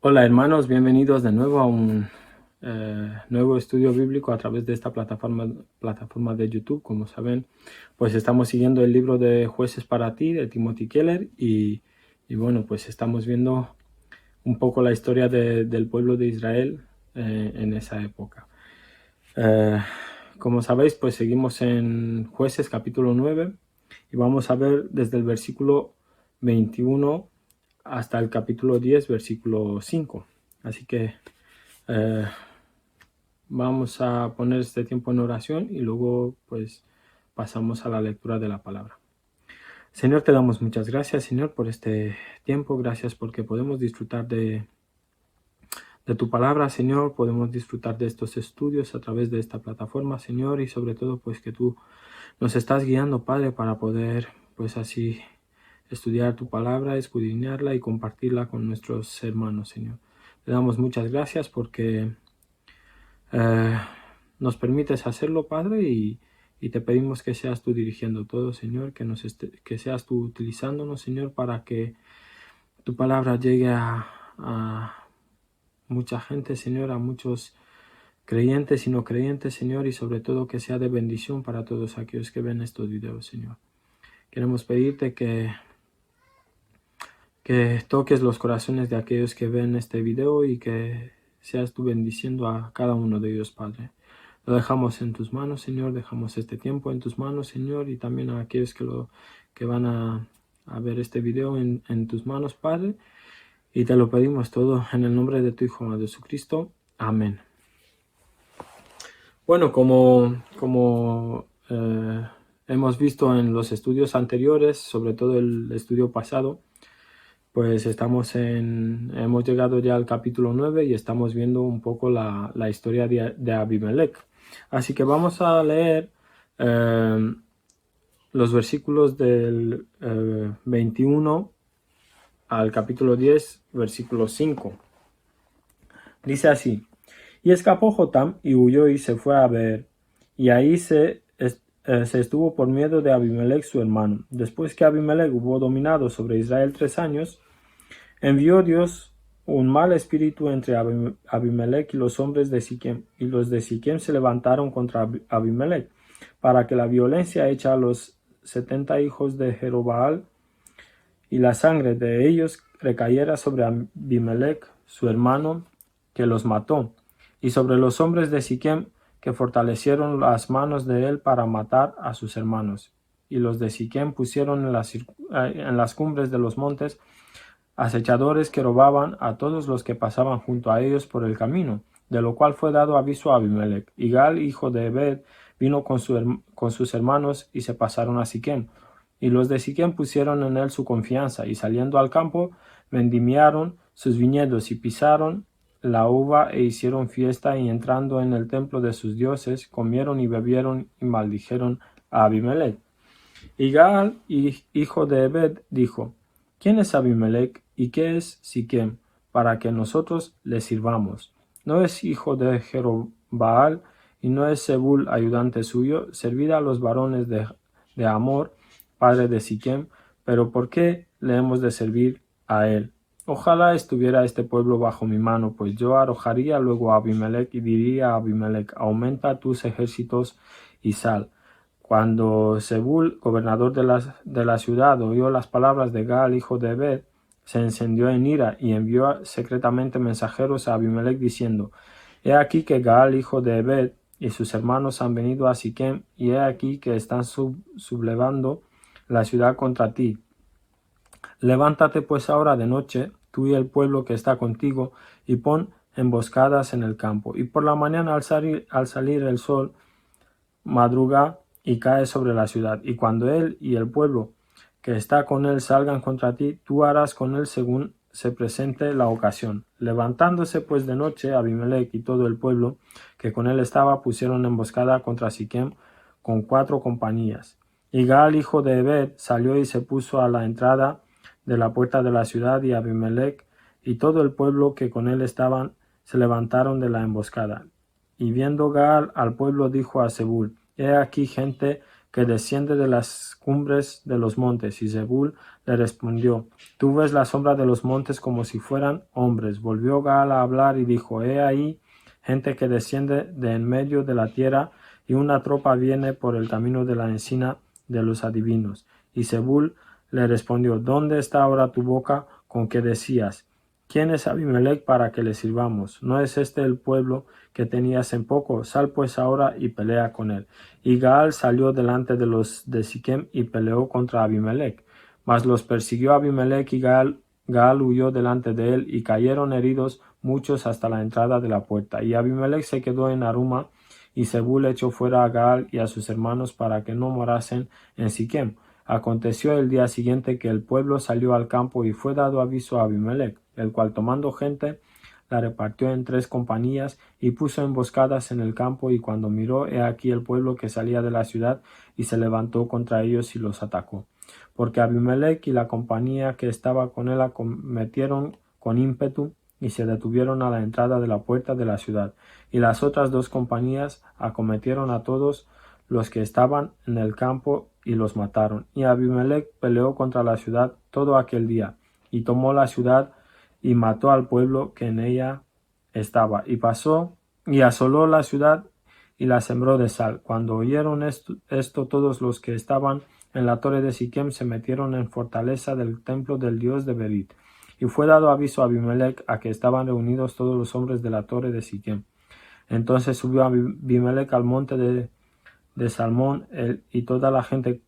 Hola hermanos, bienvenidos de nuevo a un nuevo estudio bíblico a través de esta plataforma de YouTube. Como saben, pues estamos siguiendo el libro de Jueces para ti de Timothy Keller y bueno, pues estamos viendo un poco la historia del pueblo de Israel en esa época. Como sabéis, pues seguimos en Jueces capítulo 9 y vamos a ver desde el versículo 21 hasta el capítulo 10, versículo 5. Así que vamos a poner este tiempo en oración y luego pues pasamos a la lectura de la palabra. Señor, te damos muchas gracias, Señor, por este tiempo. Gracias porque podemos disfrutar de tu palabra, Señor. Podemos disfrutar de estos estudios a través de esta plataforma, Señor, y sobre todo pues que tú nos estás guiando, Padre, para poder pues así estudiar tu palabra, escudriñarla y compartirla con nuestros hermanos, Señor. Te damos muchas gracias porque nos permites hacerlo, Padre, y te pedimos que seas tú dirigiendo todo, Señor, que seas tú utilizándonos, Señor, para que tu palabra llegue a mucha gente, Señor, a muchos creyentes y no creyentes, Señor, y sobre todo que sea de bendición para todos aquellos que ven estos videos, Señor. Queremos pedirte que toques los corazones de aquellos que ven este video y que seas tú bendiciendo a cada uno de ellos, Padre. Lo dejamos en tus manos, Señor, dejamos este tiempo en tus manos, Señor, y también a aquellos que van a ver este video en tus manos, Padre, y te lo pedimos todo en el nombre de tu Hijo, Jesucristo. Amén. Bueno, como hemos visto en los estudios anteriores, sobre todo el estudio pasado, pues hemos llegado ya al capítulo 9 y estamos viendo un poco la historia de Abimelech. Así que vamos a leer los versículos del 21 al capítulo 10, versículo 5. Dice así: Y escapó Jotam y huyó y se fue a Beer, y ahí se estuvo por miedo de Abimelech su hermano. Después que Abimelech hubo dominado sobre Israel 3 años, envió Dios un mal espíritu entre Abimelech y los hombres de Siquem, y los de Siquem se levantaron contra Abimelech, para que la violencia hecha a los 70 hijos de Jerobaal y la sangre de ellos recayera sobre Abimelech su hermano, que los mató, y sobre los hombres de Siquem, que fortalecieron las manos de él para matar a sus hermanos. Y los de Siquem pusieron en las cumbres de los montes acechadores que robaban a todos los que pasaban junto a ellos por el camino, de lo cual fue dado aviso a Abimelech. Y Gal, hijo de Ebed, vino con sus hermanos y se pasaron a Siquem. Y los de Siquem pusieron en él su confianza, y saliendo al campo, vendimiaron sus viñedos y pisaron la uva e hicieron fiesta, y entrando en el templo de sus dioses, comieron y bebieron y maldijeron a Abimelech. Y Gaal, hijo de Ebed, dijo: ¿Quién es Abimelech y qué es Siquem, para que nosotros le sirvamos? ¿No es hijo de Jerobbaal y no es Zebul ayudante suyo? Servid a los varones de Amor, padre de Siquem, pero ¿por qué le hemos de servir a él? Ojalá estuviera este pueblo bajo mi mano, pues yo arrojaría luego a Abimelech y diría a Abimelech: aumenta tus ejércitos y sal. Cuando Zebul, gobernador de la ciudad, oyó las palabras de Gaal, hijo de Ebed, se encendió en ira y envió secretamente mensajeros a Abimelech diciendo: He aquí que Gaal, hijo de Ebed, y sus hermanos han venido a Siquem, y he aquí que están sublevando la ciudad contra ti. Levántate pues ahora de noche, tú y el pueblo que está contigo, y pon emboscadas en el campo. Y por la mañana al salir el sol, madruga y cae sobre la ciudad. Y cuando él y el pueblo que está con él salgan contra ti, tú harás con él según se presente la ocasión. Levantándose pues de noche, Abimelech y todo el pueblo que con él estaba pusieron emboscada contra Siquem con 4 compañías. Y Gaal, hijo de Ebed, salió y se puso a la entrada de la puerta de la ciudad, y Abimelech y todo el pueblo que con él estaban se levantaron de la emboscada. Y viendo Gaal al pueblo, dijo a Zebul: He aquí gente que desciende de las cumbres de los montes. Y Zebul le respondió: Tú ves la sombra de los montes como si fueran hombres. Volvió Gaal a hablar y dijo: He ahí gente que desciende de en medio de la tierra, y una tropa viene por el camino de la encina de los adivinos. Y Zebul le respondió: ¿Dónde está ahora tu boca con que decías: ¿Quién es Abimelech para que le sirvamos? ¿No es este el pueblo que tenías en poco? Sal pues ahora y pelea con él. Y Gaal salió delante de los de Siquem y peleó contra Abimelech. Mas los persiguió Abimelech, y Gaal huyó delante de él, y cayeron heridos muchos hasta la entrada de la puerta. Y Abimelech se quedó en Aruma, y Zebul echó fuera a Gaal y a sus hermanos para que no morasen en Siquem. Aconteció el día siguiente que el pueblo salió al campo, y fue dado aviso a Abimelech, el cual, tomando gente, la repartió en 3 compañías y puso emboscadas en el campo. Y cuando miró, he aquí el pueblo que salía de la ciudad, y se levantó contra ellos y los atacó. Porque Abimelech y la compañía que estaba con él acometieron con ímpetu y se detuvieron a la entrada de la puerta de la ciudad. Y las otras 2 compañías acometieron a todos los que estaban en el campo y los mataron. Y Abimelech peleó contra la ciudad todo aquel día, y tomó la ciudad y mató al pueblo que en ella estaba, y pasó y asoló la ciudad y la sembró de sal. Cuando oyeron esto, todos los que estaban en la torre de Siquem se metieron en fortaleza del templo del dios de Berit. Y fue dado aviso a Abimelech a que estaban reunidos todos los hombres de la torre de Siquem. Entonces subió Abimelech al monte de Salmón, él y toda la gente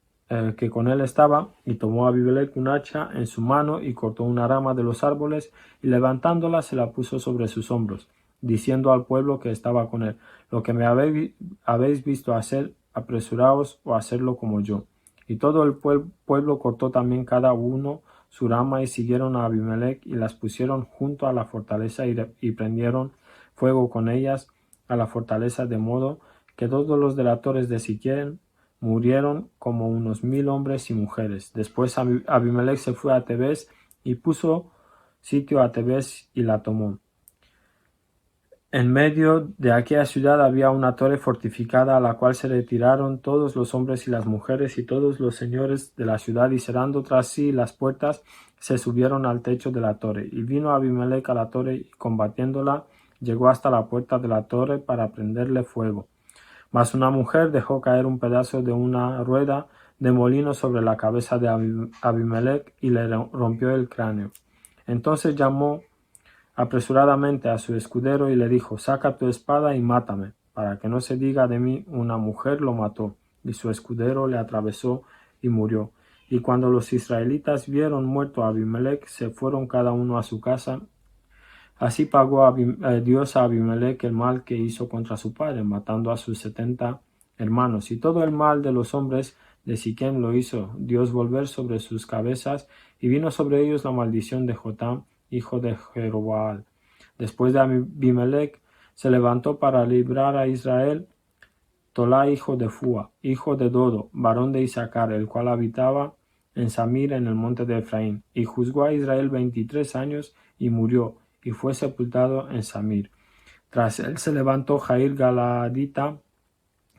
que con él estaba, y tomó Abimelech un hacha en su mano, y cortó una rama de los árboles, y levantándola se la puso sobre sus hombros, diciendo al pueblo que estaba con él: Lo que me habéis visto hacer, apresuraos o hacerlo como yo. Y todo el pueblo cortó también cada uno su rama, y siguieron a Abimelech, y las pusieron junto a la fortaleza, y prendieron fuego con ellas a la fortaleza, de modo que todos los delatores de Siquem murieron, como unos 1000 hombres y mujeres. Después Abimelech se fue a Tebes y puso sitio a Tebes y la tomó. En medio de aquella ciudad había una torre fortificada, a la cual se retiraron todos los hombres y las mujeres y todos los señores de la ciudad, y cerrando tras sí las puertas, se subieron al techo de la torre. Y vino Abimelech a la torre, y combatiéndola llegó hasta la puerta de la torre para prenderle fuego. Mas una mujer dejó caer un pedazo de una rueda de molino sobre la cabeza de Abimelech, y le rompió el cráneo. Entonces llamó apresuradamente a su escudero y le dijo: Saca tu espada y mátame, para que no se diga de mí: una mujer lo mató. Y su escudero le atravesó y murió. Y cuando los israelitas vieron muerto a Abimelech, se fueron cada uno a su casa. Así pagó Dios a Abimelech el mal que hizo contra su padre, matando a sus 70 hermanos. Y todo el mal de los hombres de Siquem lo hizo Dios volver sobre sus cabezas, y vino sobre ellos la maldición de Jotam, hijo de Jeroboam. Después de Abimelech se levantó para librar a Israel Tolá, hijo de Fua, hijo de Dodo, varón de Isaacar, el cual habitaba en Samir, en el monte de Efraín, y juzgó a Israel 23 años, y murió, y fue sepultado en Samir. Tras él se levantó Jair Galadita,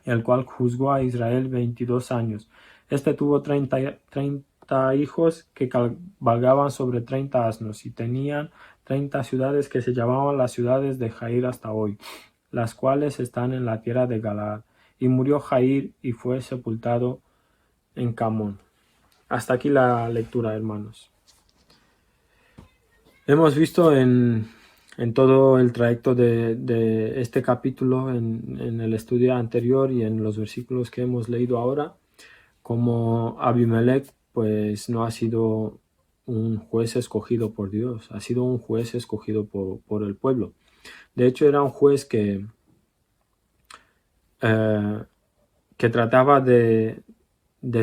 el cual juzgó a Israel 22 años. Este tuvo 30 hijos que cabalgaban sobre 30 asnos, y tenían 30 ciudades que se llamaban las ciudades de Jair hasta hoy, las cuales están en la tierra de Galaad. Y murió Jair y fue sepultado en Camón. Hasta aquí la lectura, hermanos. Hemos visto en todo el trayecto de este capítulo, en el estudio anterior y en los versículos que hemos leído ahora, como Abimelech pues no ha sido un juez escogido por Dios, ha sido un juez escogido por el pueblo. De hecho, era un juez que trataba de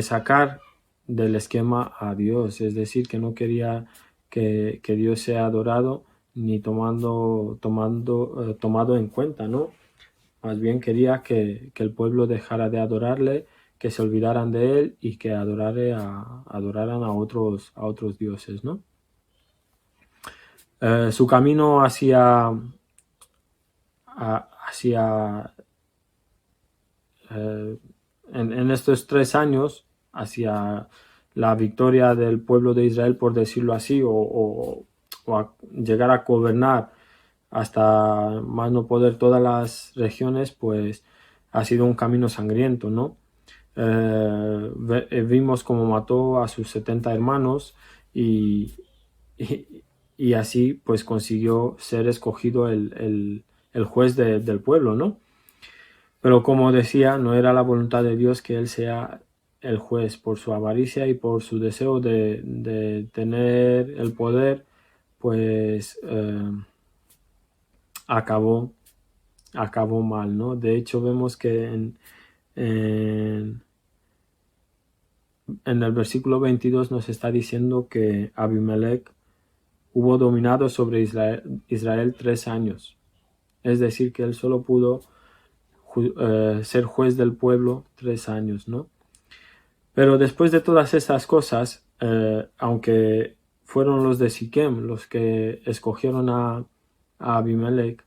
sacar del esquema a Dios, es decir, que no quería que Dios sea adorado ni tomado en cuenta, ¿no? Más bien quería que el pueblo dejara de adorarle, que se olvidaran de él y que adoraran a otros dioses, ¿no? Su camino hacia en estos 3 años hacia la victoria del pueblo de Israel, por decirlo así, o a llegar a gobernar hasta más no poder todas las regiones, pues ha sido un camino sangriento, ¿no? Vimos cómo mató a sus 70 hermanos y, y así pues consiguió ser escogido el juez del pueblo, ¿no? Pero como decía, no era la voluntad de Dios que él sea el juez. Por su avaricia y por su deseo de tener el poder, pues acabó mal, ¿no? De hecho, vemos que en el versículo 22 nos está diciendo que Abimelech hubo dominado sobre Israel 3 años. Es decir, que él solo pudo ser juez del pueblo 3 años, ¿no? Pero después de todas esas cosas, aunque fueron los de Siquem los que escogieron a Abimelech,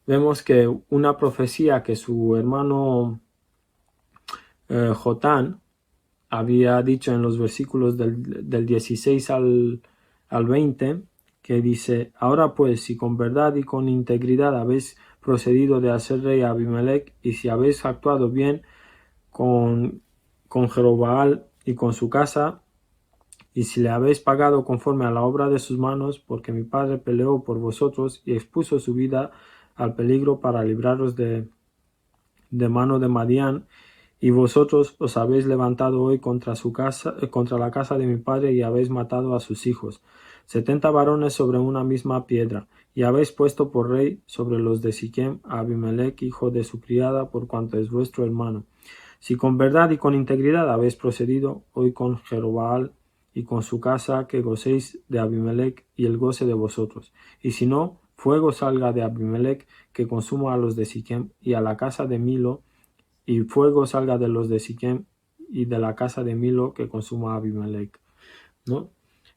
vemos que una profecía que su hermano Jotán había dicho en los versículos del 16 al 20, que dice: ahora pues, si con verdad y con integridad habéis procedido de hacer rey a Abimelech, y si habéis actuado bien con Jerobaal y con su casa, y si le habéis pagado conforme a la obra de sus manos, porque mi padre peleó por vosotros y expuso su vida al peligro para libraros de mano de Madián, y vosotros os habéis levantado hoy contra su casa, contra la casa de mi padre, y habéis matado a sus hijos, 70 varones sobre una misma piedra, y habéis puesto por rey sobre los de Siquem a Abimelech, hijo de su criada, por cuanto es vuestro hermano. Si con verdad y con integridad habéis procedido hoy con Jerobaal y con su casa, que gocéis de Abimelech y el goce de vosotros. Y si no, fuego salga de Abimelech, que consuma a los de Siquem y a la casa de Milo, y fuego salga de los de Siquem y de la casa de Milo, que consuma a Abimelech, ¿no?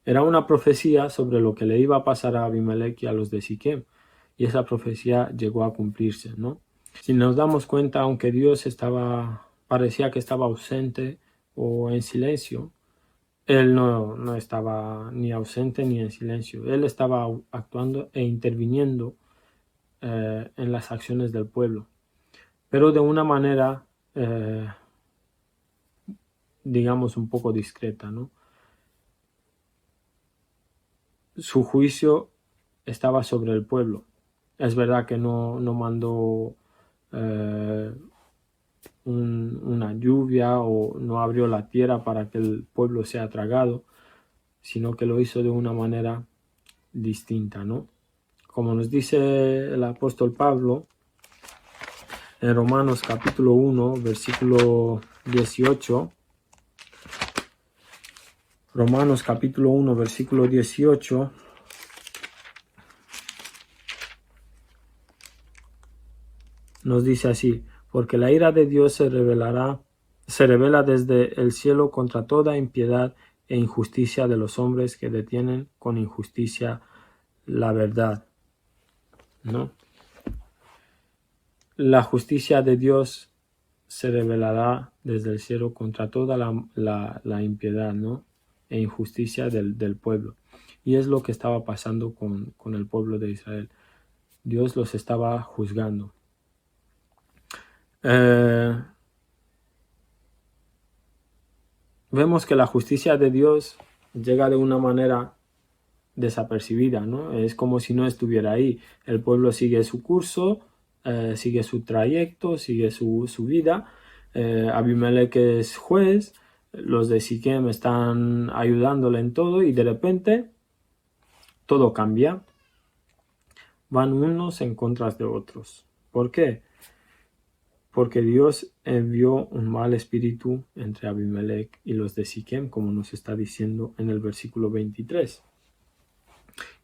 Era una profecía sobre lo que le iba a pasar a Abimelech y a los de Siquem, y esa profecía llegó a cumplirse, ¿no? Si nos damos cuenta, aunque Dios parecía que estaba ausente o en silencio, él no estaba ni ausente ni en silencio. Él estaba actuando e interviniendo en las acciones del pueblo, pero de una manera, digamos, un poco discreta, ¿no? Su juicio estaba sobre el pueblo. Es verdad que no mandó una lluvia o no abrió la tierra para que el pueblo sea tragado, sino que lo hizo de una manera distinta, ¿no? Como nos dice el apóstol Pablo en Romanos capítulo 1, versículo 18, Romanos capítulo 1, versículo 18, nos dice así: porque la ira de Dios se revela desde el cielo contra toda impiedad e injusticia de los hombres que detienen con injusticia la verdad, ¿no? La justicia de Dios se revelará desde el cielo contra toda la impiedad, ¿no? E injusticia del pueblo. Y es lo que estaba pasando con el pueblo de Israel. Dios los estaba juzgando. Vemos que la justicia de Dios llega de una manera desapercibida, ¿no? Es como si no estuviera ahí. El pueblo sigue su curso, sigue su trayecto, sigue su vida. Abimelech es juez, los de Siquem están ayudándole en todo, y de repente todo cambia. Van unos en contra de otros. ¿Por qué? Porque Dios envió un mal espíritu entre Abimelech y los de Siquem, como nos está diciendo en el versículo 23.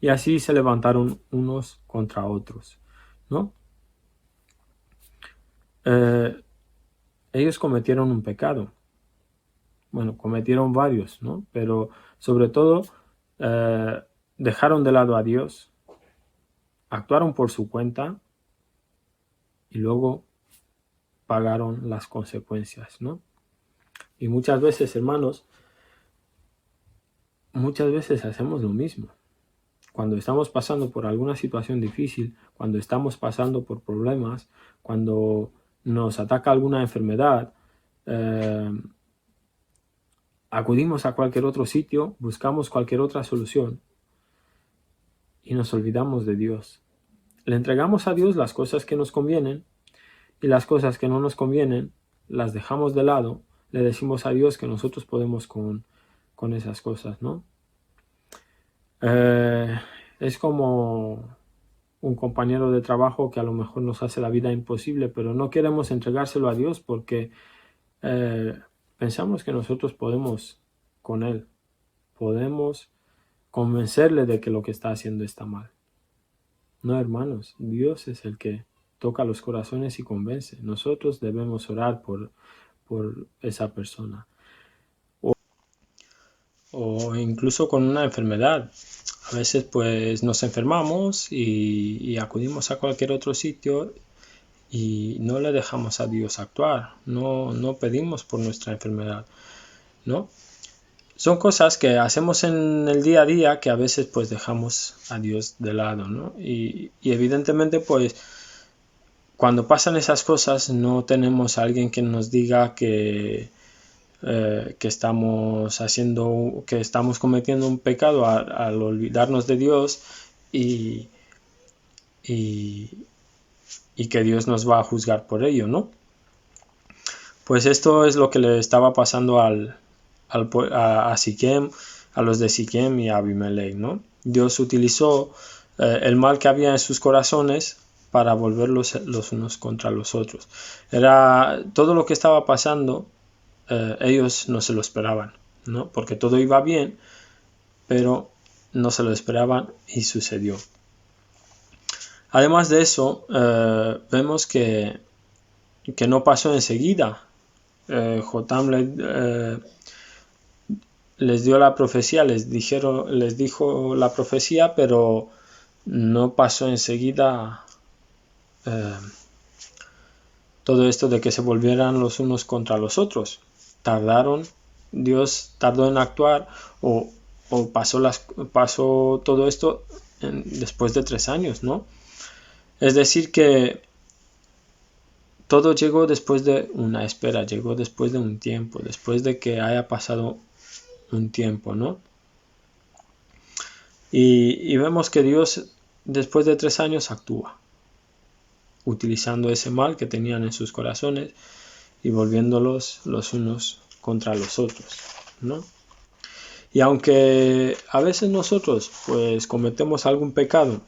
Y así se levantaron unos contra otros, ¿no? Ellos cometieron un pecado. Bueno, cometieron varios, ¿no? Pero sobre todo dejaron de lado a Dios, actuaron por su cuenta y luego pagaron las consecuencias, ¿no? Y muchas veces, hermanos, muchas veces hacemos lo mismo. Cuando estamos pasando por alguna situación difícil, cuando estamos pasando por problemas, cuando nos ataca alguna enfermedad, acudimos a cualquier otro sitio, buscamos cualquier otra solución y nos olvidamos de Dios. Le entregamos a Dios las cosas que nos convienen y las cosas que no nos convienen las dejamos de lado. Le decimos a Dios que nosotros podemos con esas cosas, ¿no? Es como un compañero de trabajo que a lo mejor nos hace la vida imposible, pero no queremos entregárselo a Dios porque pensamos que nosotros podemos con él. Podemos convencerle de que lo que está haciendo está mal. No, hermanos, Dios es el que toca los corazones y convence. Nosotros debemos orar por esa persona. O incluso con una enfermedad. A veces pues nos enfermamos y acudimos a cualquier otro sitio y no le dejamos a Dios actuar. No pedimos por nuestra enfermedad, ¿no? Son cosas que hacemos en el día a día que a veces pues dejamos a Dios de lado, ¿no? Y evidentemente pues cuando pasan esas cosas no tenemos a alguien que nos diga que estamos cometiendo un pecado al olvidarnos de Dios y que Dios nos va a juzgar por ello, ¿no? Pues esto es lo que le estaba pasando a Siquem, a los de Siquem y a Abimelech, ¿no? Dios utilizó el mal que había en sus corazones para volverlos los unos contra los otros. Era todo lo que estaba pasando, ellos no se lo esperaban, ¿no? Porque todo iba bien, pero no se lo esperaban y sucedió. Además de eso, vemos que no pasó enseguida. Jotam les dio la profecía, les dijo la profecía, pero no pasó enseguida todo esto de que se volvieran los unos contra los otros. Dios tardó en actuar o pasó todo esto después de 3 años, ¿no? Es decir que todo llegó después de una espera, llegó después de un tiempo, después de que haya pasado un tiempo, ¿no? Y vemos que Dios después de 3 años actúa, utilizando ese mal que tenían en sus corazones y volviéndolos los unos contra los otros, ¿no? Y aunque a veces nosotros pues cometemos algún pecado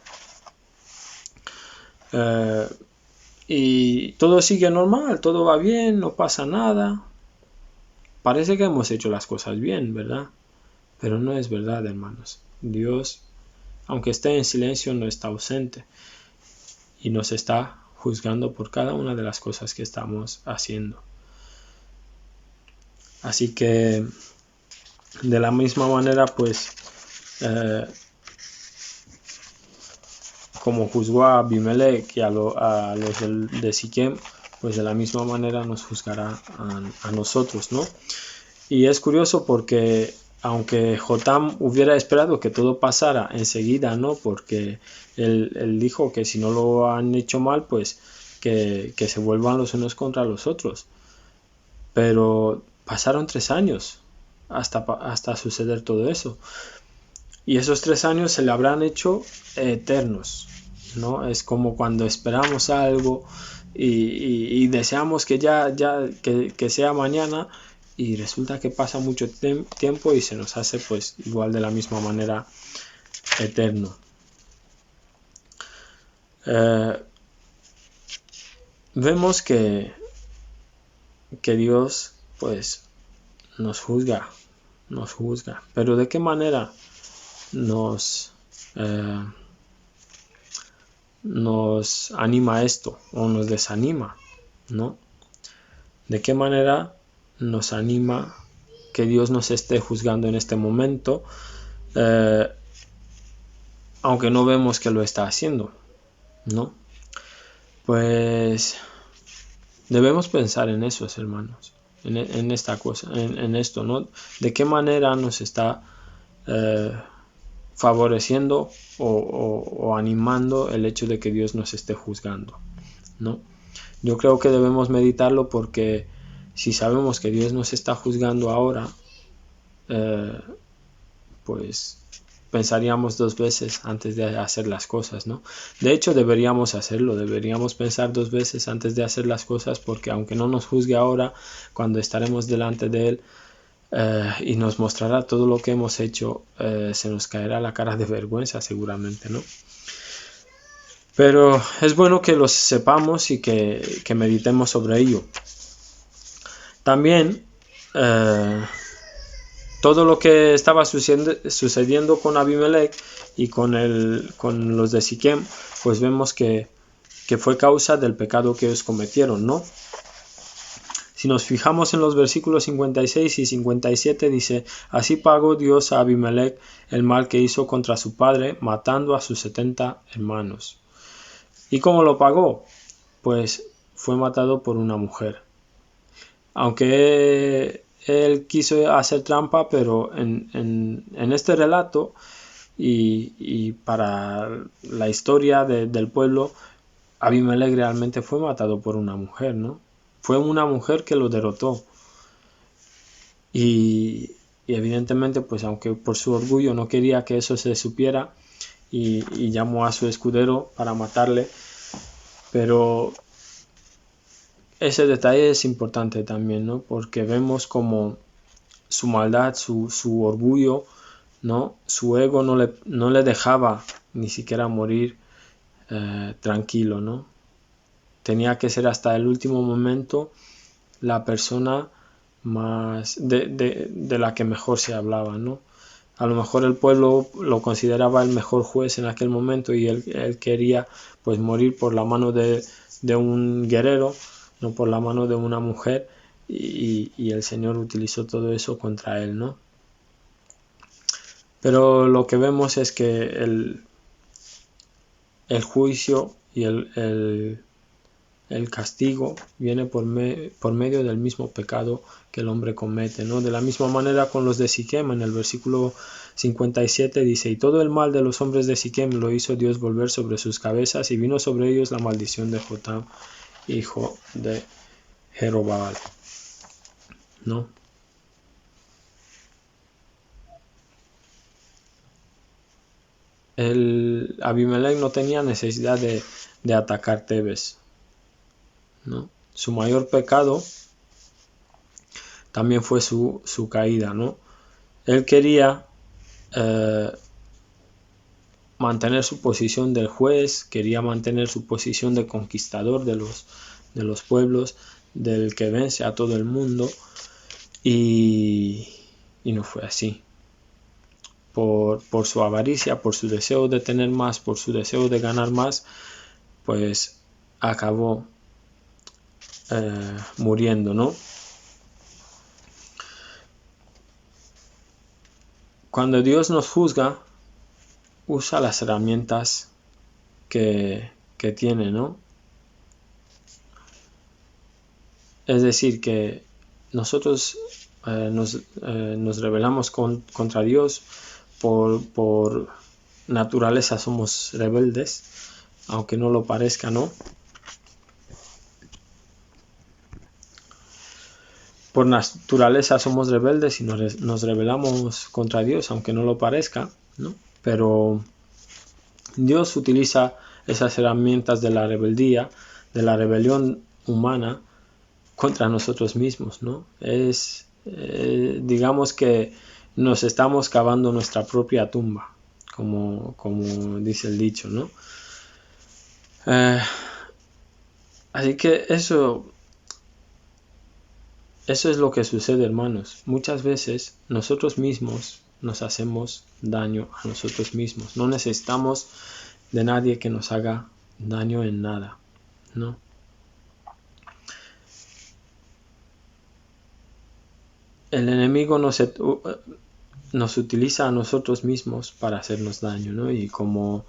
y todo sigue normal, todo va bien, no pasa nada, parece que hemos hecho las cosas bien, ¿verdad? Pero no es verdad, hermanos. Dios, aunque esté en silencio, no está ausente y nos está juzgando por cada una de las cosas que estamos haciendo. Así que de la misma manera pues como juzgó a Abimelech y a los de Siquem, pues de la misma manera nos juzgará a nosotros, ¿no? Y es curioso porque aunque Jotam hubiera esperado que todo pasara enseguida, ¿no? Porque él dijo que si no lo han hecho mal, pues que se vuelvan los unos contra los otros. Pero pasaron 3 años hasta suceder todo eso. Y esos 3 años se le habrán hecho eternos, ¿no? Es como cuando esperamos algo y deseamos que que sea mañana y resulta que pasa mucho tiempo y se nos hace pues igual de la misma manera eterno. Vemos que Dios pues nos juzga, pero ¿de qué manera nos anima esto o nos desanima, ¿no? ¿De qué manera nos anima que Dios nos esté juzgando en este momento, aunque no vemos que lo está haciendo, ¿no? Pues debemos pensar en eso, hermanos. en esta cosa, en esto, ¿no? De qué manera nos está favoreciendo o animando el hecho de que Dios nos esté juzgando, ¿no? Yo creo que debemos meditarlo, porque si sabemos que Dios nos está juzgando ahora, pues pensaríamos dos veces antes de hacer las cosas, ¿no? De hecho, deberíamos hacerlo, deberíamos pensar dos veces antes de hacer las cosas, porque aunque no nos juzgue ahora, cuando estaremos delante de Él y nos mostrará todo lo que hemos hecho, se nos caerá la cara de vergüenza seguramente, ¿no? Pero es bueno que lo sepamos y que meditemos sobre ello. También todo lo que estaba sucediendo con Abimelech y con los de Siquem, pues vemos que fue causa del pecado que ellos cometieron, ¿no? Si nos fijamos en los versículos 56 y 57, dice: así pagó Dios a Abimelech el mal que hizo contra su padre, matando a sus 70 hermanos. ¿Y cómo lo pagó? Pues fue matado por una mujer. Aunque él quiso hacer trampa, pero en este relato y para la historia del pueblo, Abimelech realmente fue matado por una mujer, ¿no? Fue una mujer que lo derrotó. Y evidentemente, pues aunque por su orgullo no quería que eso se supiera, y llamó a su escudero para matarle, pero ese detalle es importante también, ¿no? Porque vemos como su maldad, su orgullo, ¿no? Su ego no le dejaba ni siquiera morir tranquilo, ¿no? Tenía que ser hasta el último momento la persona más de la que mejor se hablaba, ¿no? A lo mejor el pueblo lo consideraba el mejor juez en aquel momento, y él quería pues morir por la mano de un guerrero, no por la mano de una mujer, y el Señor utilizó todo eso contra él, ¿no? Pero lo que vemos es que el juicio y el castigo viene por medio del mismo pecado que el hombre comete, ¿no? De la misma manera con los de Siquem, en el versículo 57 dice: y todo el mal de los hombres de Siquem lo hizo Dios volver sobre sus cabezas, y vino sobre ellos la maldición de Jotam, hijo de Jerobaal, ¿no? Abimelech no tenía necesidad de atacar Tebes, ¿no? Su mayor pecado también fue su caída, ¿no? Él quería mantener su posición del juez, quería mantener su posición de conquistador de los pueblos, del que vence a todo el mundo, y no fue así. Por su avaricia, por su deseo de tener más, por su deseo de ganar más, pues acabó muriendo, ¿no? Cuando Dios nos juzga, usa las herramientas que tiene, ¿no? Es decir, que nosotros nos rebelamos contra Dios. Por naturaleza somos rebeldes, aunque no lo parezca, ¿no? Por naturaleza somos rebeldes y nos rebelamos contra Dios, aunque no lo parezca, ¿no? Pero Dios utiliza esas herramientas de la rebeldía, de la rebelión humana contra nosotros mismos, ¿no? Digamos que nos estamos cavando nuestra propia tumba, como dice el dicho, ¿no? Así que eso es lo que sucede, hermanos. Muchas veces nosotros mismos nos hacemos daño a nosotros mismos. No necesitamos de nadie que nos haga daño en nada, ¿no? El enemigo nos utiliza a nosotros mismos para hacernos daño, ¿no? Y como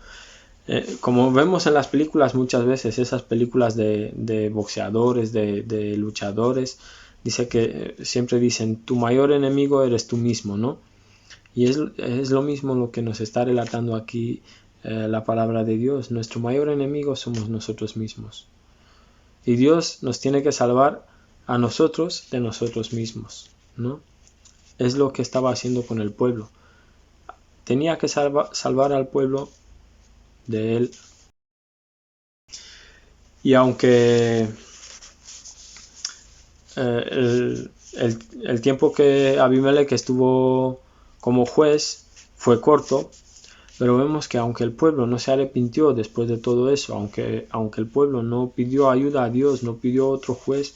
vemos en las películas muchas veces, esas películas de boxeadores, de luchadores, dice que siempre dicen, tu mayor enemigo eres tú mismo, ¿no? Y es lo mismo lo que nos está relatando aquí la palabra de Dios. Nuestro mayor enemigo somos nosotros mismos. Y Dios nos tiene que salvar a nosotros de nosotros mismos, ¿no? Es lo que estaba haciendo con el pueblo. Tenía que salvar al pueblo de él. Y aunque el tiempo que Abimelech estuvo como juez fue corto, pero vemos que aunque el pueblo no se arrepintió después de todo eso, aunque el pueblo no pidió ayuda a Dios, no pidió otro juez,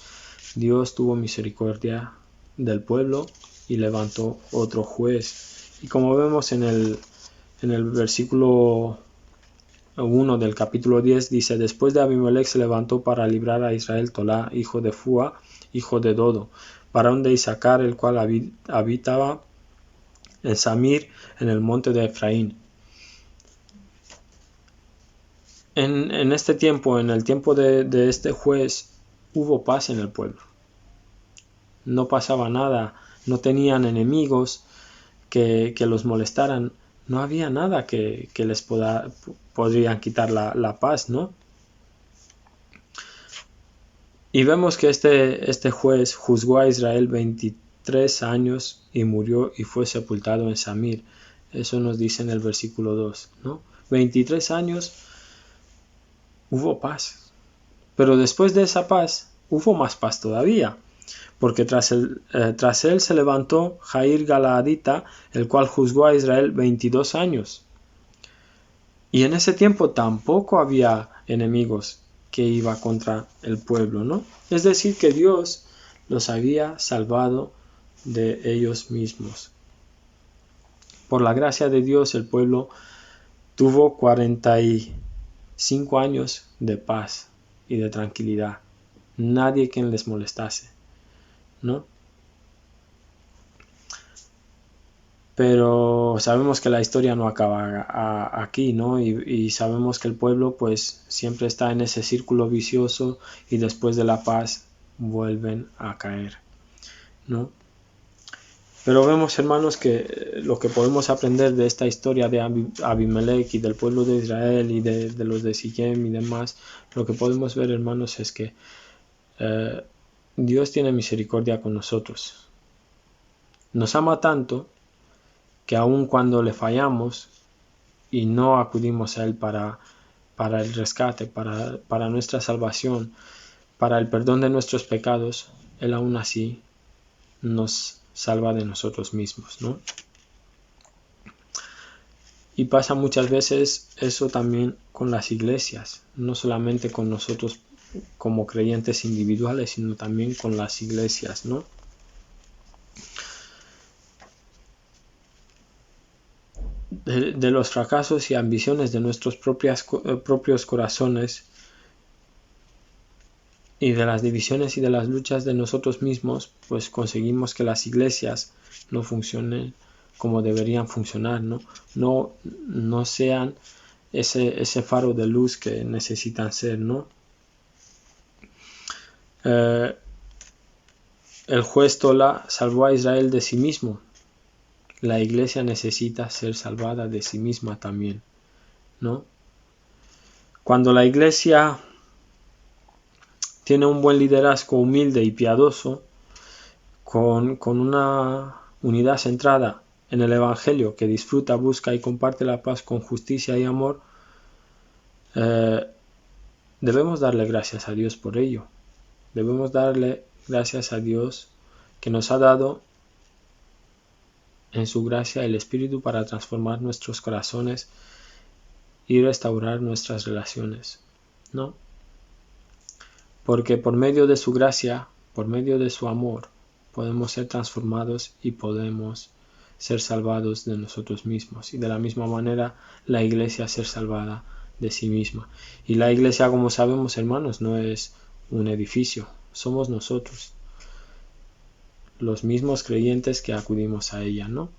Dios tuvo misericordia del pueblo y levantó otro juez. Y como vemos en el versículo 1 del capítulo 10, dice, después de Abimelech se levantó para librar a Israel Tolá, hijo de Fua, hijo de Dodo, varón de Isaacar, el cual habitaba en Samir, en el monte de Efraín. En este tiempo, en el tiempo de este juez, hubo paz en el pueblo. No pasaba nada, no tenían enemigos que los molestaran, no había nada que les podrían quitar la paz, ¿no? Y vemos que este juez juzgó a Israel 23 años y murió y fue sepultado en Samir. Eso nos dice en el versículo 2, ¿no? 23 años hubo paz. Pero después de esa paz hubo más paz todavía, porque tras él se levantó Jair Galaadita, el cual juzgó a Israel 22 años. Y en ese tiempo tampoco había enemigos que iba contra el pueblo, ¿no? Es decir, que Dios los había salvado de ellos mismos. Por la gracia de Dios, el pueblo tuvo 45 años de paz y de tranquilidad. Nadie quien les molestase, ¿no? Pero sabemos que la historia no acaba aquí, ¿no? Y sabemos que el pueblo pues siempre está en ese círculo vicioso y después de la paz vuelven a caer, ¿no? Pero vemos, hermanos, que lo que podemos aprender de esta historia de Abimelech y del pueblo de Israel y de los de Siquem y demás, lo que podemos ver, hermanos, es que Dios tiene misericordia con nosotros. Nos ama tanto que aun cuando le fallamos y no acudimos a Él para el rescate, para nuestra salvación, para el perdón de nuestros pecados, Él aún así nos salva de nosotros mismos, ¿no? Y pasa muchas veces eso también con las iglesias, no solamente con nosotros como creyentes individuales, sino también con las iglesias, ¿no? De los fracasos y ambiciones de nuestros propios corazones y de las divisiones y de las luchas de nosotros mismos, pues conseguimos que las iglesias no funcionen como deberían funcionar, ¿no? No sean ese faro de luz que necesitan ser, ¿no? El juez Tola salvó a Israel de sí mismo. La iglesia necesita ser salvada de sí misma también, ¿no? Cuando la iglesia tiene un buen liderazgo humilde y piadoso, con una unidad centrada en el Evangelio, que disfruta, busca y comparte la paz con justicia y amor, debemos darle gracias a Dios por ello. Debemos darle gracias a Dios que nos ha dado en su gracia el Espíritu para transformar nuestros corazones y restaurar nuestras relaciones, ¿no? Porque por medio de su gracia, por medio de su amor, podemos ser transformados y podemos ser salvados de nosotros mismos. Y de la misma manera, la iglesia ser salvada de sí misma. Y la iglesia, como sabemos, hermanos, no es un edificio, somos nosotros, los mismos creyentes que acudimos a ella, ¿no?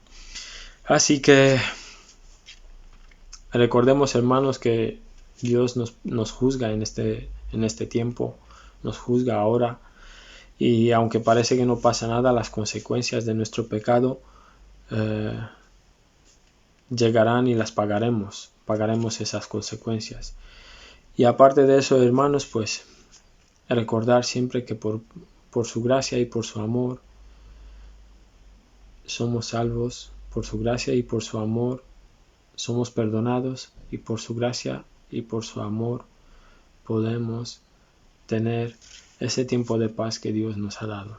Así que recordemos, hermanos, que Dios nos juzga en este tiempo, nos juzga ahora, Y aunque parece que no pasa nada, las consecuencias de nuestro pecado llegarán y las pagaremos esas consecuencias. Y aparte de eso, hermanos, pues recordar siempre que por su gracia y por su amor somos salvos, por su gracia y por su amor somos perdonados, y por su gracia y por su amor podemos tener ese tiempo de paz que Dios nos ha dado.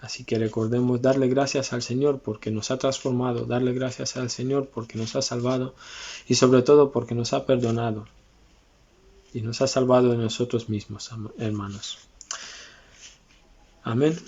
Así que recordemos darle gracias al Señor porque nos ha transformado, darle gracias al Señor porque nos ha salvado y sobre todo porque nos ha perdonado y nos ha salvado de nosotros mismos, hermanos. Amén.